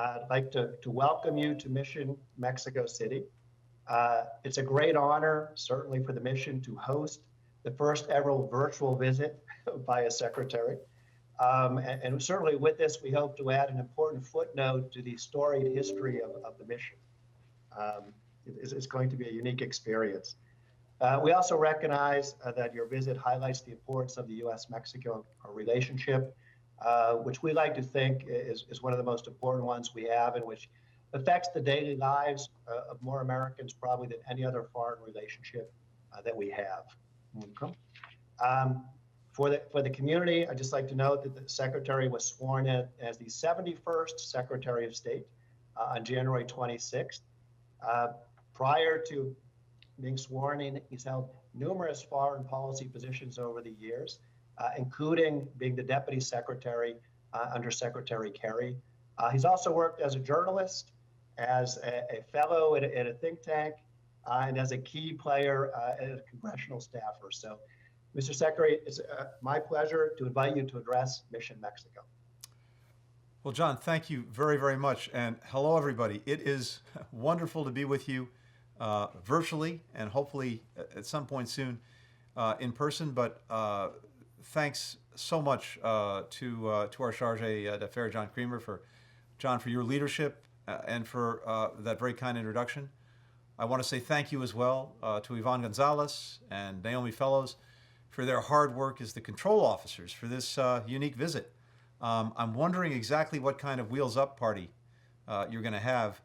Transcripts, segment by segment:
I'd like to welcome you to Mission Mexico City. It's a great honor, certainly for the mission, to host the first ever virtual visit by a secretary. And certainly with this, we hope to add an important footnote to the storied history of the mission. It's going to be a unique experience. We also recognize that your visit highlights the importance of the U.S.-Mexico relationship, which we like to think is one of the most important ones we have, and which affects the daily lives of more Americans probably than any other foreign relationship that we have. Okay. For the community, I'd just like to note that the Secretary was sworn in as the 71st Secretary of State on January 26th. Prior to being sworn in, he's held numerous foreign policy positions over the years, including being the Deputy Secretary under Secretary Kerry. He's also worked as a journalist, as a fellow at a think tank, and as a key player as a congressional staffer. So, Mr. Secretary, it's my pleasure to invite you to address Mission Mexico. Well, John, thank you very, very much. And hello, everybody. It is wonderful to be with you virtually and hopefully at some point soon in person. But thanks so much to our Charge d'Affaires, John Creamer, for your leadership and for that very kind introduction. I want to say thank you as well to Yvonne Gonzalez and Naomi Fellows for their hard work as the control officers for this unique visit. I'm wondering exactly what kind of wheels up party you're going to have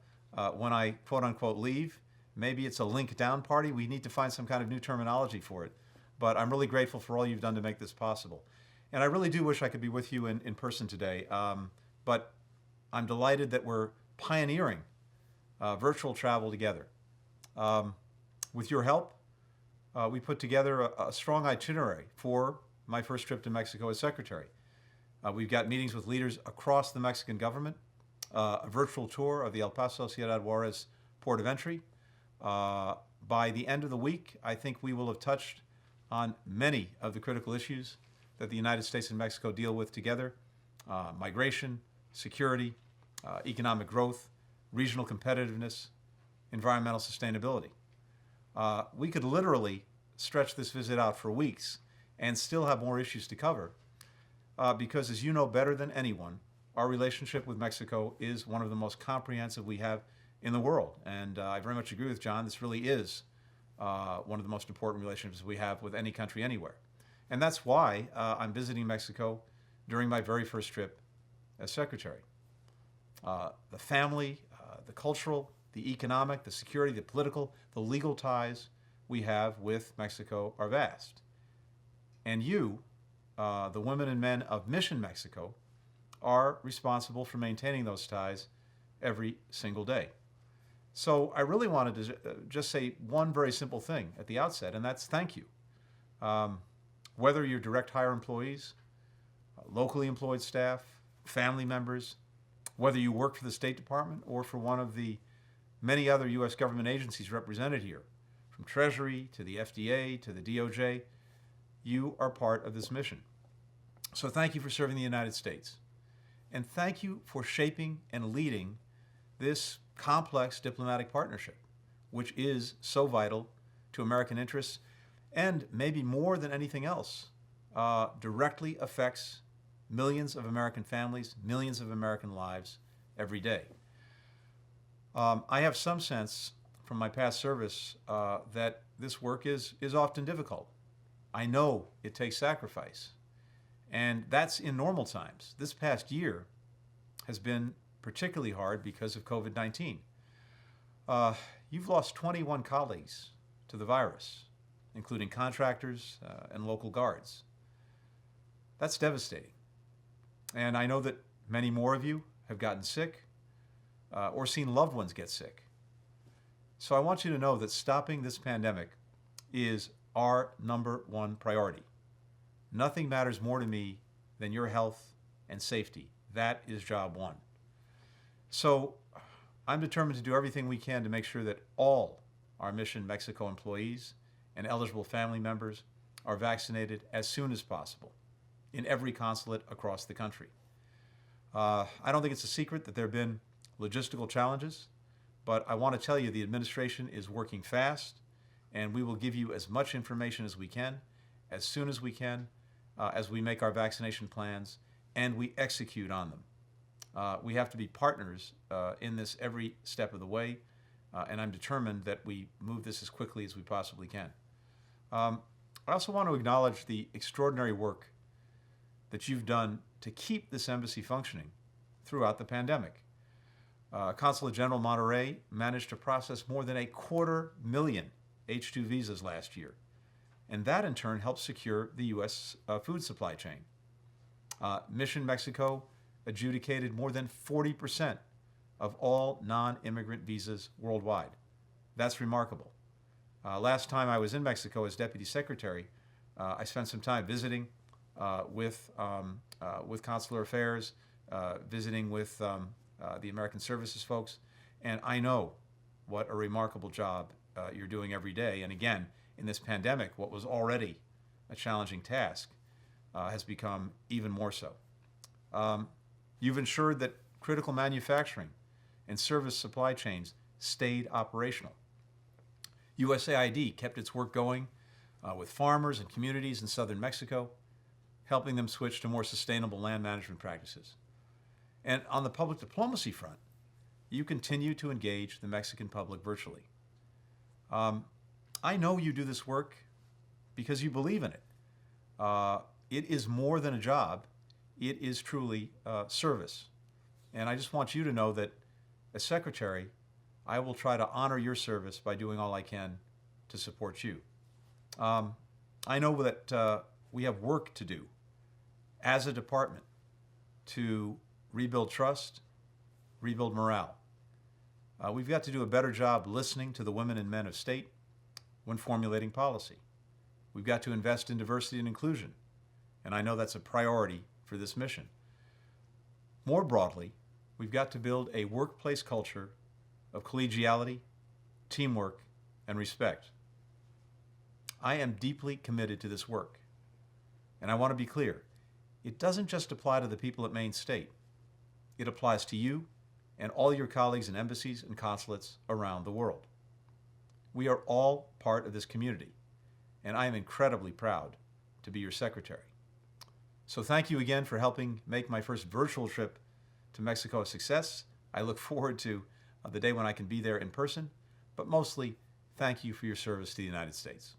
when I quote unquote leave. Maybe it's a link down party. We need to find some kind of new terminology for it. But I'm really grateful for all you've done to make this possible. And I really do wish I could be with you in person today. But I'm delighted that we're pioneering virtual travel together. With your help, we put together a strong itinerary for my first trip to Mexico as Secretary. We've got meetings with leaders across the Mexican government, a virtual tour of the El Paso Ciudad Juarez port of entry. By the end of the week, I think we will have touched on many of the critical issues that the United States and Mexico deal with together: migration, security, economic growth, regional competitiveness, environmental sustainability. We could literally stretch this visit out for weeks and still have more issues to cover because, as you know better than anyone, our relationship with Mexico is one of the most comprehensive we have in the world. And I very much agree with John. This really is one of the most important relationships we have with any country anywhere. And that's why I'm visiting Mexico during my very first trip as Secretary. The family, the cultural, the economic, the security, the political, the legal ties we have with Mexico are vast. And you, the women and men of Mission Mexico, are responsible for maintaining those ties every single day. So I really wanted to just say one very simple thing at the outset, and that's thank you. Whether you're direct hire employees, locally employed staff, family members, whether you work for the State Department or for one of the many other U.S. government agencies represented here, from Treasury to the FDA to the DOJ, you are part of this mission. So thank you for serving the United States. And thank you for shaping and leading this complex diplomatic partnership, which is so vital to American interests and maybe more than anything else, directly affects millions of American families, millions of American lives every day. I have some sense from my past service that this work is often difficult. I know it takes sacrifice, and that's in normal times. This past year has been particularly hard because of COVID-19. You've lost 21 colleagues to the virus, including contractors and local guards. That's devastating. And I know that many more of you have gotten sick or seen loved ones get sick. So I want you to know that stopping this pandemic is our #1 priority. Nothing matters more to me than your health and safety. That is job one. So I'm determined to do everything we can to make sure that all our Mission Mexico employees and eligible family members are vaccinated as soon as possible in every consulate across the country. I don't think it's a secret that there have been logistical challenges, but I want to tell you the administration is working fast, and we will give you as much information as we can, as soon as we can, as we make our vaccination plans and we execute on them. We have to be partners in this every step of the way, and I'm determined that we move this as quickly as we possibly can. I also want to acknowledge the extraordinary work that you've done to keep this embassy functioning throughout the pandemic. Consulate General Monterrey managed to process more than 250,000 H-2 visas last year, and that in turn helped secure the U.S. Food supply chain. Mission Mexico adjudicated more than 40% of all non-immigrant visas worldwide. That's remarkable. Last time I was in Mexico as Deputy Secretary, I spent some time visiting with Consular Affairs, visiting with the American Services folks, and I know what a remarkable job you're doing every day. And again, in this pandemic, what was already a challenging task has become even more so. You've ensured that critical manufacturing and service supply chains stayed operational. USAID kept its work going with farmers and communities in southern Mexico, helping them switch to more sustainable land management practices. And on the public diplomacy front, you continue to engage the Mexican public virtually. I know you do this work because you believe in it. It is more than a job. It is truly service. And I just want you to know that as Secretary, I will try to honor your service by doing all I can to support you. I know that we have work to do as a department to rebuild trust, rebuild morale. We've got to do a better job listening to the women and men of state when formulating policy. We've got to invest in diversity and inclusion, and I know that's a priority for this mission. More broadly, we've got to build a workplace culture of collegiality, teamwork, and respect. I am deeply committed to this work, and I want to be clear. It doesn't just apply to the people at Maine State. It applies to you and all your colleagues in embassies and consulates around the world. We are all part of this community, and I am incredibly proud to be your secretary. So thank you again for helping make my first virtual trip to Mexico a success. I look forward to the day when I can be there in person, but mostly thank you for your service to the United States.